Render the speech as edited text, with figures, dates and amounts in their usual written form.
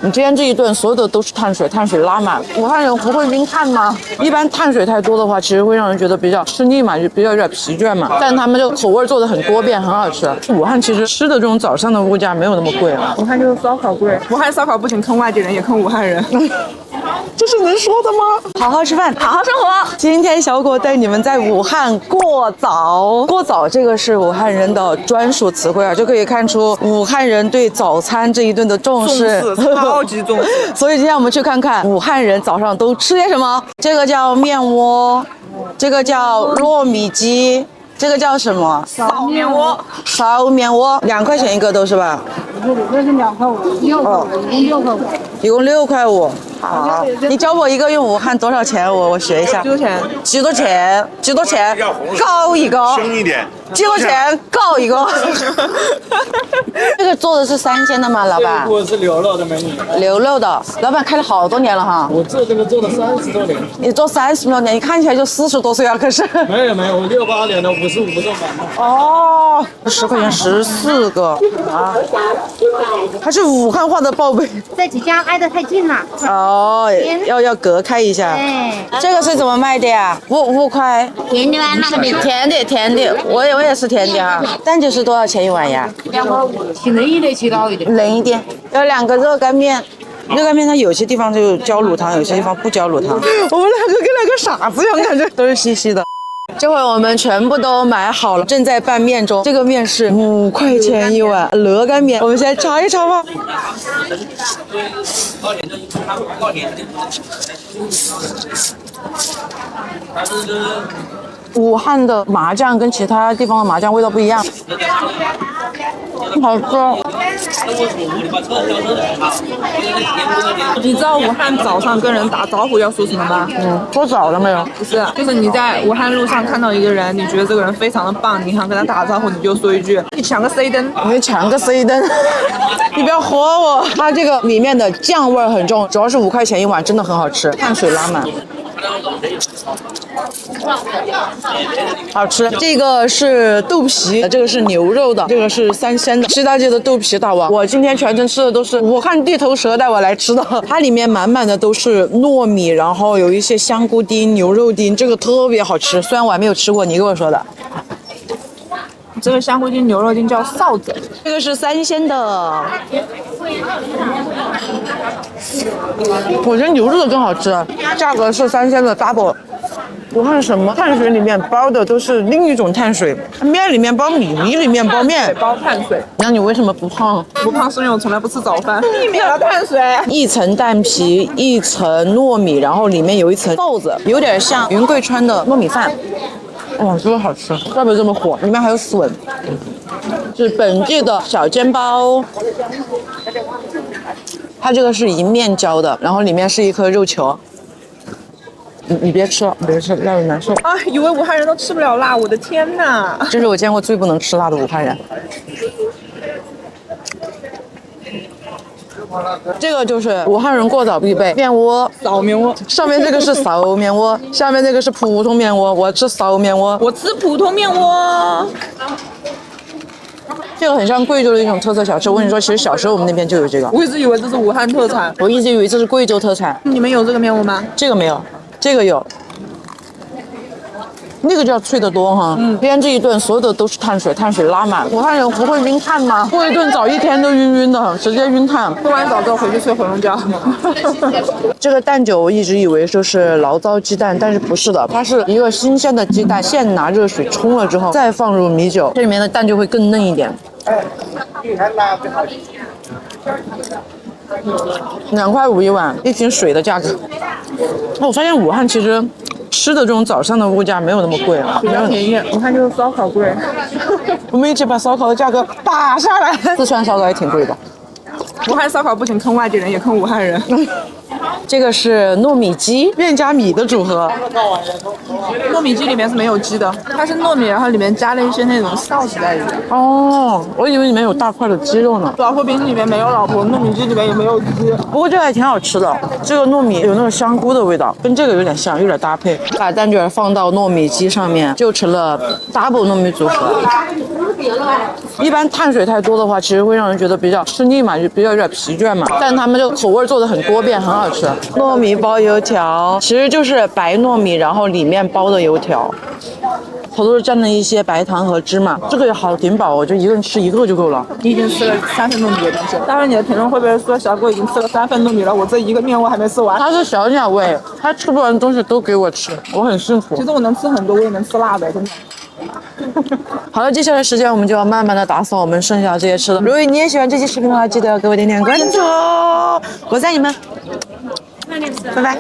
你今天这一顿所有的都是碳水，碳水拉满。武汉人不会晕碳吗？一般碳水太多的话，其实会让人觉得比较吃腻嘛，就比较有点疲倦嘛。但他们这个口味做的很多变，很好吃。武汉其实吃的这种早上的物价没有那么贵啊。武汉就是烧烤贵，武汉烧烤不仅坑外地人，也坑武汉人。这是能说的吗？好好吃饭，好好生活。今天小果带你们在武汉过早。过早这个是武汉人的专属词汇啊，就可以看出武汉人对早餐这一顿的重视，超级重视。所以今天我们去看看武汉人早上都吃些什么。这个叫面窝，这个叫糯米鸡，这个叫什么？烧面窝。烧面窝，2块钱一个都是吧？这是2块5，一共6块5，一共6块5。好，你教我一个用武汉多少钱？我学一下。几多钱？几多钱？几多钱？高一个。深一点。几多钱？高一个。这个做的是3鲜的吗，老板？我是牛肉的美女。牛肉的，老板开了好多年了哈。我做这个做了30多年。你做30多年，你看起来就40多岁啊，可是。没有，我68年的55不动版的。哦，10块钱14个啊，还是武汉话的报备。这几家挨得太近了。哦，要隔开一下。这个是怎么卖的呀？5块。甜的啊，那个甜的，我也是甜的哈。蛋酒是多少钱一碗呀2块5，起冷一点，起高一点。冷一点。有2个热干面。热干面它有些地方就浇卤汤，有些地方不浇卤汤。我们2个跟2个傻子一样，感觉都是稀稀的。这会我们全部都买好了，正在拌面中。这个面是5块钱一碗热干面，我们先尝一尝吧。武汉的麻酱跟其他地方的麻酱味道不一样，好吃。你知道武汉早上跟人打招呼要说什么吗？说早了没有？不是，就是你在武汉路上看到一个人，你觉得这个人非常的棒，你想跟他打招呼，你就说一句：“你抢个 C 灯。”你抢个 C 灯，你不要活我。它这个里面的酱味很重，主要是5块钱一碗，真的很好吃，碳水拉满。好吃。这个是豆皮，这个是牛肉的，这个是3鲜的。西大街的豆皮大王，我今天全程吃的都是武汉地头蛇带我来吃的，它里面满满的都是糯米，然后有一些香菇丁、牛肉丁，这个特别好吃。虽然我还没有吃过，你跟我说的。这个香菇丁、牛肉丁叫臊子，这个是3鲜的。我觉得牛肉的更好吃，价格是3鲜的 double。武汉什么碳水里面包的都是另一种碳水，面里面包米，米里面包面，包碳水。那你为什么不胖？不胖是因为我从来不吃早饭，避免了碳水。一层蛋皮，一层糯米，然后里面有一层豆子，有点像云贵川的糯米饭。哇，这个好吃，怪不得这么火，里面还有笋，是本地的小煎包。它这个是一面浇的，然后里面是一颗肉球。你别吃了，别吃，辣的难受。啊，以为武汉人都吃不了辣，我的天哪！这是我见过最不能吃辣的武汉人。这个就是武汉人过早必备面窝，烧面窝。上面这个是烧面窝，下面这个是普通面窝。我吃烧面窝，我吃普通面窝。这个很像贵州的一种特色小吃。我跟你说，其实小时候我们那边就有这个。我一直以为这是武汉特产，我一直以为这是贵州特产。你们有这个面窝吗？这个没有，这个有。那个就要脆得多哈。今天这一顿所有的都是碳水，碳水拉满。武汉人不会晕碳吗？过一顿早一天都晕晕的，直接晕碳。喝完早之后回去睡回笼觉。这个蛋酒我一直以为就是醪糟鸡蛋，但是不是的，它是一个新鲜的鸡蛋，现拿热水冲了之后再放入米酒，这里面的蛋就会更嫩一点。2块5一碗，一瓶水的价格。我发现武汉其实吃的这种早上的物价没有那么贵啊，比较便宜。武汉就是烧烤贵。我们一起把烧烤的价格打下来。四川烧烤也挺贵的。武汉烧烤不仅坑外地人，也坑武汉人。这个是糯米鸡，面加米的组合。糯米鸡里面是没有鸡的，它是糯米，然后里面加了一些那种臊子在里面。哦，我以为里面有大块的鸡肉呢。老婆饼里面没有老婆，糯米鸡里面也没有鸡。不过这个还挺好吃的，这个糯米有那种香菇的味道，跟这个有点像，有点搭配。把蛋卷放到糯米鸡上面，就成了 double 糯米组合。一般碳水太多的话，其实会让人觉得比较吃腻嘛，就比较有点疲倦嘛。但他们这个口味做的很多变，很好吃。糯米包油条其实就是白糯米，然后里面包的油条。它都是蘸了一些白糖和芝麻，这个也好顶饱，我就一个人吃一个就够了。你已经吃了3份糯米的东西，当然你的评论会不会说小狗已经吃了3份糯米了，我这一个面我还没吃完？它是小鸟胃，它吃不完的东西都给我吃，我很幸福。其实我能吃很多，我也能吃辣的，真的。好了，接下来时间我们就要慢慢的打扫我们剩下的这些吃的。如果你也喜欢这期视频的话，记得给我点点关注哦，我在你们，拜拜。